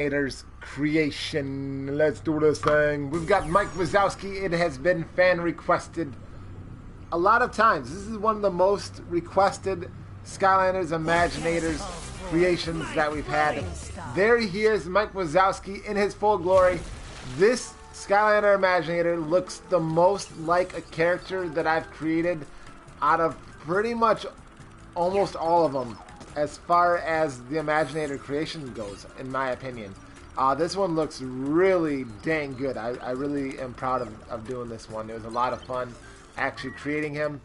Imaginators Creation. Let's do this thing. We've got Mike Wazowski. It has been fan requested a lot of times. This is one of the most requested Skylanders Imaginators creations that we've had. There he is, Mike Wazowski in his full glory. This Skylander Imaginator looks the most like a character that I've created out of pretty much almost all of them as far as the Imaginator creation goes, in my opinion. This one looks really dang good. I really am proud of doing this one. It was a lot of fun actually creating him.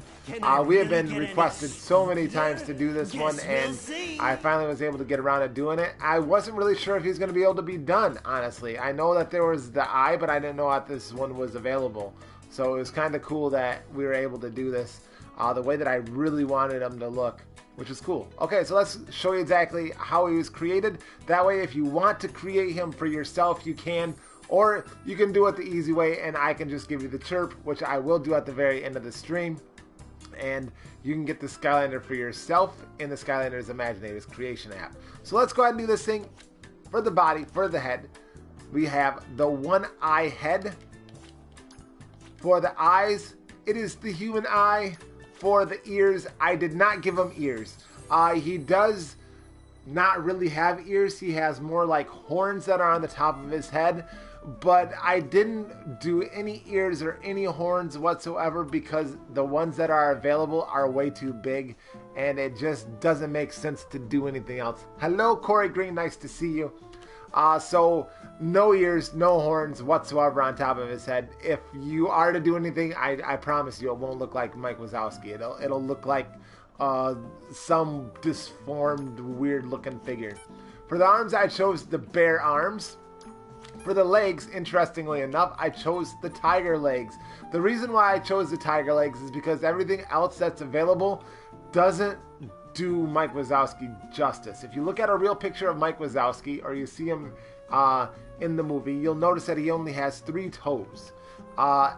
We have been requested so many times to do this one, and I finally was able to get around to doing it. I wasn't really sure if he was going to be able to be done, honestly. I know that there was the eye, but I didn't know that this one was available. So it was kind of cool that we were able to do this the way that I really wanted him to look, which is cool. Okay, so let's show you exactly how he was created. That way, if you want to create him for yourself, you can. Or you can do it the easy way, and I can just give you the chirp, which I will do at the very end of the stream. And you can get the Skylander for yourself in the Skylanders Imaginators Creation app. So let's go ahead and do this thing. For the body, for the head, we have the one eye head. For the eyes, it is the human eye. For the ears, I did not give him ears. He does not really have ears. He has more like horns that are on the top of his head. But I didn't do any ears or any horns whatsoever because the ones that are available are way too big. And it just doesn't make sense to do anything else. Hello, Corey Green. Nice to see you. So no ears, no horns whatsoever on top of his head. If you are to do anything, I promise you it won't look like Mike Wazowski. It'll look like some disformed, weird looking figure. For the arms, I chose the bear arms. For the legs, interestingly enough, I chose the tiger legs. The reason why I chose the tiger legs is because everything else that's available doesn't do Mike Wazowski justice. If you look at a real picture of Mike Wazowski, or you see him in the movie, you'll notice that he only has 3 toes. The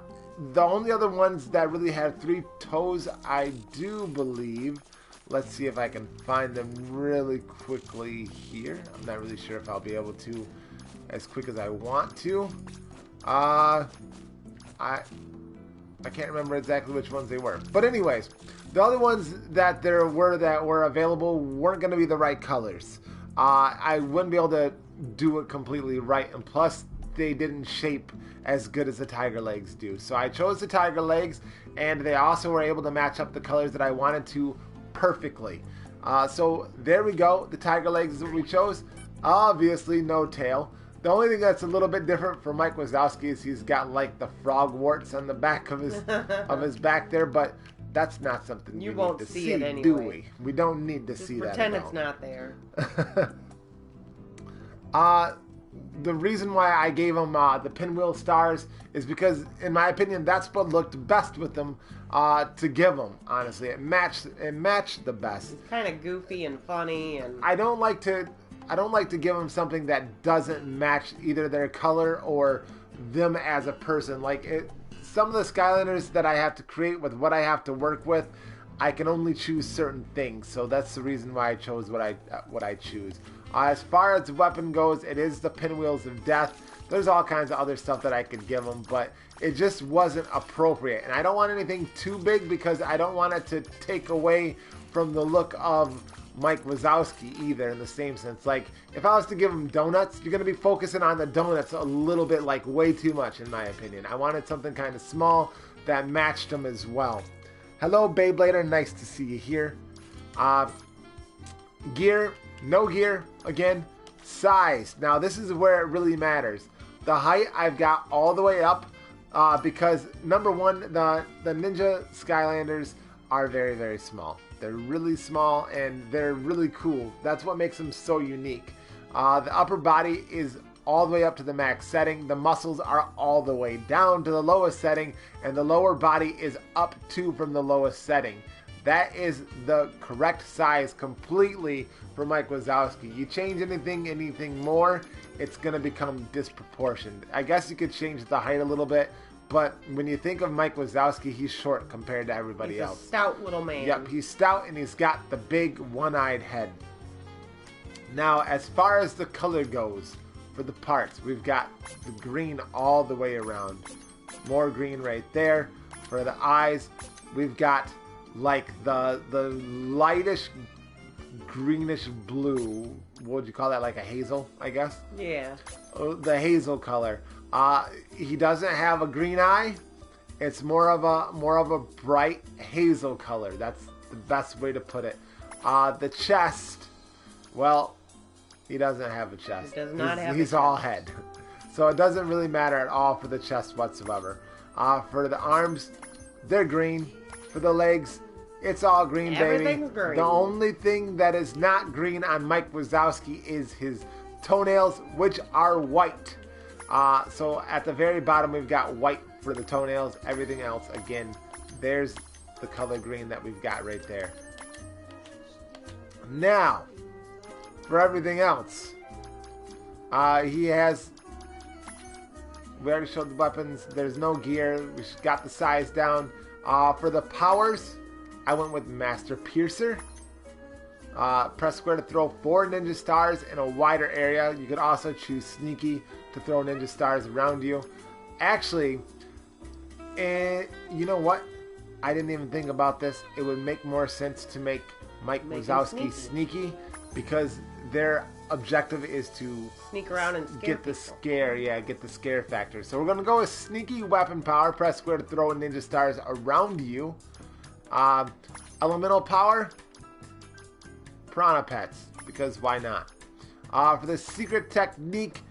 only other ones that really have 3 toes, I do believe, let's see if I can find them really quickly here. I'm not really sure if I'll be able to as quick as I want to. I can't remember exactly which ones they were. But anyways, the other ones that were available weren't going to be the right colors. I wouldn't be able to do it completely right, and plus they didn't shape as good as the tiger legs do. So I chose the tiger legs, and they also were able to match up the colors that I wanted to perfectly. So there we go. The tiger legs is what we chose. Obviously no tail. The only thing that's a little bit different for Mike Wazowski is he's got like the frog warts on the back of his back there, but that's not something you won't need to see, anyway. Do we? We don't need to see that. Pretend it's not there. The reason why I gave him the pinwheel stars is because, in my opinion, that's what looked best with them to give him. Honestly, it matched the best. It's kind of goofy and funny, and I don't like to give them something that doesn't match either their color or them as a person. Some of the Skylanders that I have to create with what I have to work with, I can only choose certain things. So that's the reason why I chose what I choose. As far as the weapon goes, it is the pinwheels of death. There's all kinds of other stuff that I could give them, but it just wasn't appropriate. And I don't want anything too big because I don't want it to take away from the look of Mike Wazowski either, in the same sense. Like, if I was to give him donuts, you're going to be focusing on the donuts a little bit, like way too much, in my opinion. I wanted something kind of small that matched him as well. Hello, Beyblader. Nice to see you here. Gear, no gear. Again, size. Now, this is where it really matters. The height I've got all the way up because, number one, the Ninja Skylanders are very, very small. They're really small and they're really cool. That's what makes them so unique. The upper body is all the way up to the max setting. The muscles are all the way down to the lowest setting, and the lower body is up too from the lowest setting. That is the correct size completely for Mike Wazowski. You change anything more, it's going to become disproportioned. I guess you could change the height a little bit, but when you think of Mike Wazowski, he's short compared to everybody else. He's a stout little man. Yep, he's stout and he's got the big one-eyed head. Now, as far as the color goes for the parts, we've got the green all the way around. More green right there. For the eyes, we've got like the lightish greenish blue. What would you call that? Like a hazel, I guess? Yeah. The hazel color. He doesn't have a green eye. It's more of a bright hazel color. That's the best way to put it. The chest, well, he doesn't have a chest. He does not have He's a all chest. head. So it doesn't really matter at all for the chest whatsoever. For the arms, they're green. For the legs, it's all green, baby. Everything's green. The only thing that is not green on Mike Wazowski is his toenails, which are white. So at the very bottom, we've got white for the toenails. Everything else, again, there's the color green that we've got right there. Now, for everything else, he has... We already showed the weapons. There's no gear. We got the size down. For the powers, I went with Master Piercer. Press square to throw 4 ninja stars in a wider area. You could also choose Sneaky to throw ninja stars around you. Actually, you know what? I didn't even think about this. It would make more sense to make Mike Wazowski sneaky because their objective is to Sneak around and scare get the people. scare, get the scare factor. So we're going to go with Sneaky Weapon Power. Press square to throw ninja stars around you. Elemental Power, Piranha Pets, because why not? For the secret technique,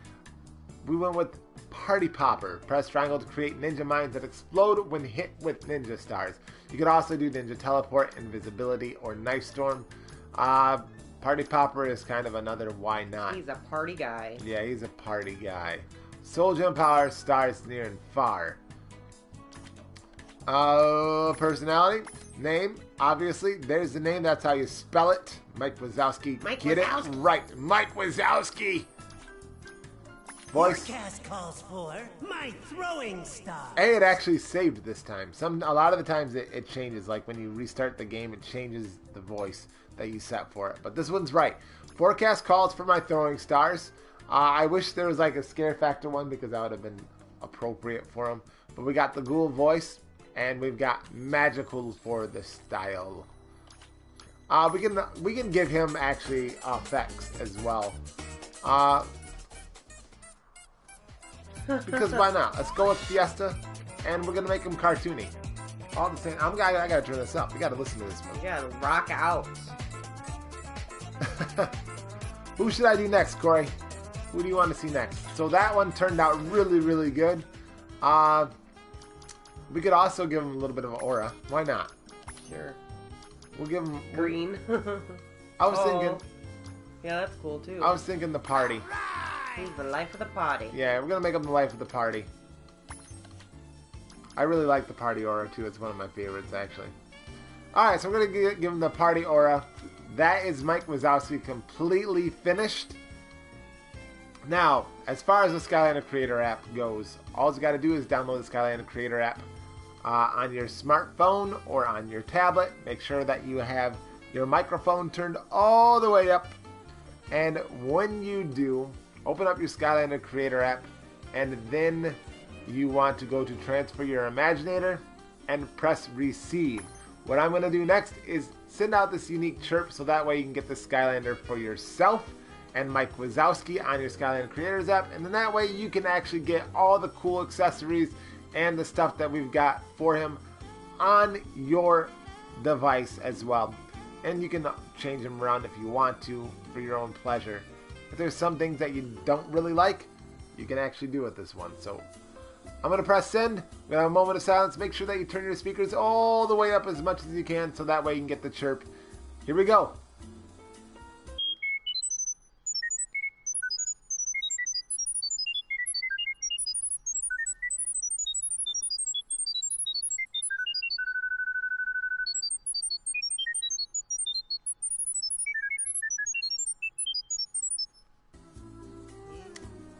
we went with Party Popper. Press triangle to create ninja mines that explode when hit with ninja stars. You could also do Ninja Teleport, Invisibility, or Knife Storm. Party Popper is kind of another why not. He's a party guy. Yeah, he's a party guy. Soul Gem Power, stars near and far. Personality, name, obviously, there's the name, that's how you spell it. Mike Wazowski. Mike Get Wazowski. it right. Mike Wazowski. Voice. Forecast calls for my throwing star. Hey, it actually saved this time. A lot of the times it changes. Like when you restart the game, it changes the voice that you set for it. But this one's right. Forecast calls for my throwing stars. I wish there was like a scare factor one because that would have been appropriate for him. But we got the ghoul voice and we've got magical for the style. We can give him actually effects as well. Because why not? Let's go with Fiesta, and we're gonna make him cartoony. All the same, I gotta turn this up. We gotta listen to this one. You gotta rock out. Who should I do next, Corey? Who do you want to see next? So that one turned out really, really good. We could also give him a little bit of an aura. Why not? Sure. We'll give him Green. I was thinking. Yeah, that's cool too. I was thinking the party. He's the life of the party. Yeah, we're gonna make him the life of the party. I really like the party aura too. It's one of my favorites actually. Alright, so we're gonna give him the party aura. That is Mike Wazowski completely finished. Now, as far as the Skylander Creator app goes, all you gotta do is download the Skylander Creator app on your smartphone or on your tablet. Make sure that you have your microphone turned all the way up. And when you do, open up your Skylander Creator app, and then you want to go to transfer your Imaginator and press receive. What I'm going to do next is send out this unique chirp so that way you can get the Skylander for yourself and Mike Wazowski on your Skylander Creators app, and then that way you can actually get all the cool accessories and the stuff that we've got for him on your device as well. And you can change them around if you want to for your own pleasure. If there's some things that you don't really like, you can actually do with this one. So I'm going to press send. We're going to have a moment of silence. Make sure that you turn your speakers all the way up as much as you can so that way you can get the chirp. Here we go.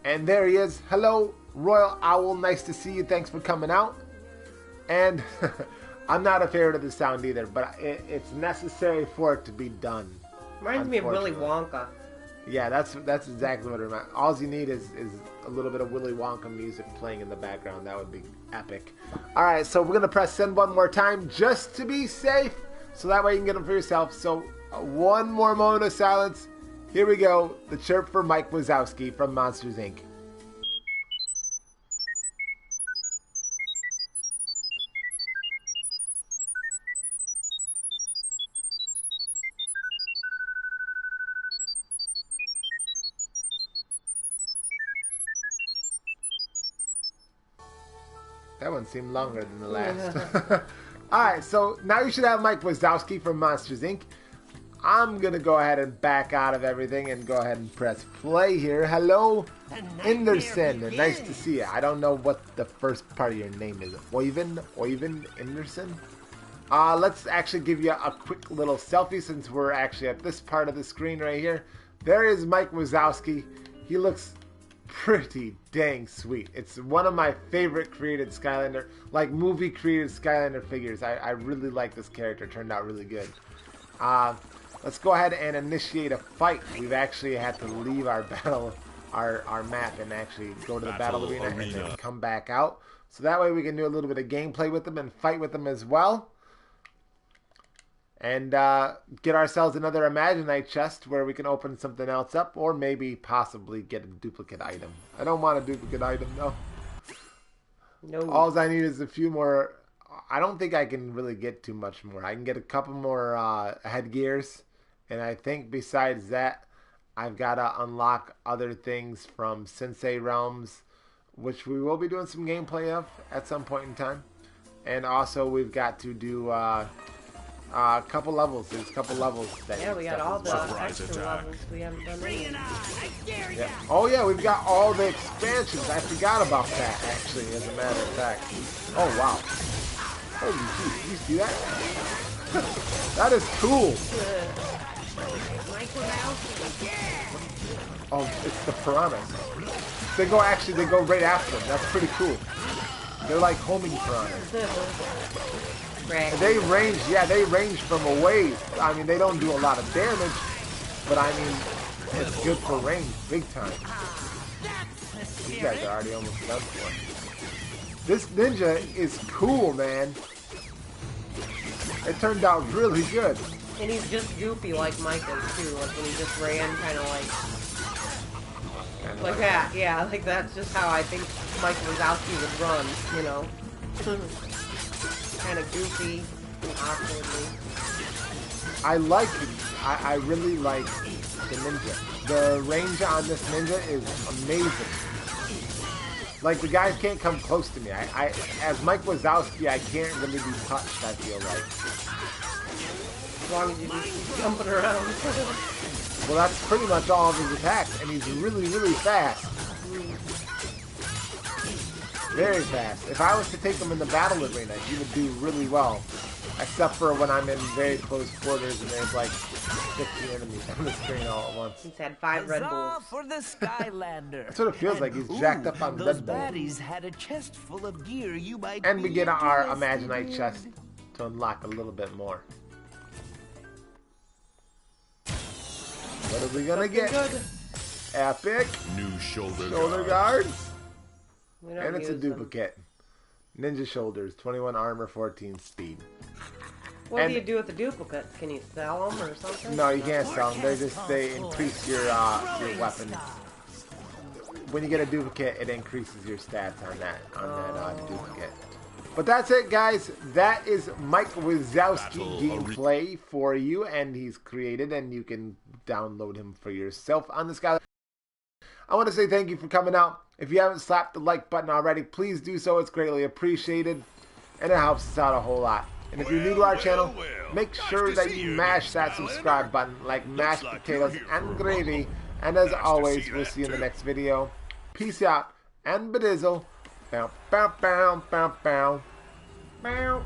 And there he is. Hello, Royal Owl. Nice to see you. Thanks for coming out. And I'm not a favorite of the sound either, but it's necessary for it to be done. Reminds me of Willy unfortunately. Wonka. Yeah, that's exactly what it reminds. All you need is a little bit of Willy Wonka music playing in the background. That would be epic. All right, so we're gonna press send one more time just to be safe, so that way you can get them for yourself. So one more moment of silence. Here we go. The chirp for Mike Wazowski from Monsters Inc. That one seemed longer than the last. Alright, so now you should have Mike Wazowski from Monsters Inc. I'm going to go ahead and back out of everything and go ahead and press play here. Hello, Anderson. Nice to see you. I don't know what the first part of your name is. Oyvind Anderson? Let's actually give you a quick little selfie since we're actually at this part of the screen right here. There is Mike Wazowski. He looks pretty dang sweet. It's one of my favorite created Skylander, like movie created Skylander figures. I really like this character. Turned out really good. Let's go ahead and initiate a fight. We've actually had to leave our battle, our map, and actually go to the battle arena and then come back out. So that way we can do a little bit of gameplay with them and fight with them as well. And get ourselves another Imaginite chest where we can open something else up, or maybe possibly get a duplicate item. I don't want a duplicate item though. No. All I need is a few more. I don't think I can really get too much more. I can get a couple more headgears, and I think besides that, I've got to unlock other things from Sensei Realms, which we will be doing some gameplay of at some point in time. And also we've got to do a couple levels. There's a couple levels. That we got all the extra levels we haven't done. Yeah. Oh yeah, we've got all the expansions. I forgot about that actually, as a matter of fact. Oh wow. Holy jeez, did you see that? That is cool. Oh, it's the piranhas. They go right after them. That's pretty cool. They're like homing piranhas. And they range from a ways. I mean, they don't do a lot of damage, but I mean, it's good for range, big time. These guys are already almost done for. This ninja is cool, man. It turned out really good. And he's just goofy like Mike is too, like when he just ran kind of like that. Yeah, like that's just how I think Mike Wazowski would run, you know. Kind of goofy and awkwardly. I really like the ninja. The range on this ninja is amazing. Like, the guys can't come close to me. As Mike Wazowski, I can't really be touched, I feel like. As long as you just keep jumping around. Well, that's pretty much all of his attacks, and he's really, really fast. Very fast. If I was to take him in the battle arena, he would do really well. Except for when I'm in very close quarters and there's like 50 enemies on the screen all at once. He's had 5 Red Bulls. For the Skylander. That's what it feels like. He's jacked up on Red Bull. Baddies had a chest full of gear you might and we get our Imaginite chest to unlock a little bit more. What are we gonna get? Good. Epic. New shoulder guards. We don't And it's a use them. duplicate. Ninja shoulders, 21 armor, 14 speed. What do you do with the duplicates? Can you sell them or something? No, you can't sell them. They increase your weapon. When you get a duplicate, it increases your stats on that duplicate. But that's it, guys. That is Mike Wazowski gameplay for you, and he's created, and you can download him for yourself on the Skylander. I want to say thank you for coming out. If you haven't slapped the like button already, please do so. It's greatly appreciated, and it helps us out a whole lot. And if you're new to our channel, make sure that you mash that subscribe button like mashed potatoes and gravy. And as always, we'll see you in the next video. Peace out and bedizzle. Bow, bow, bow, bow, bow. Bow.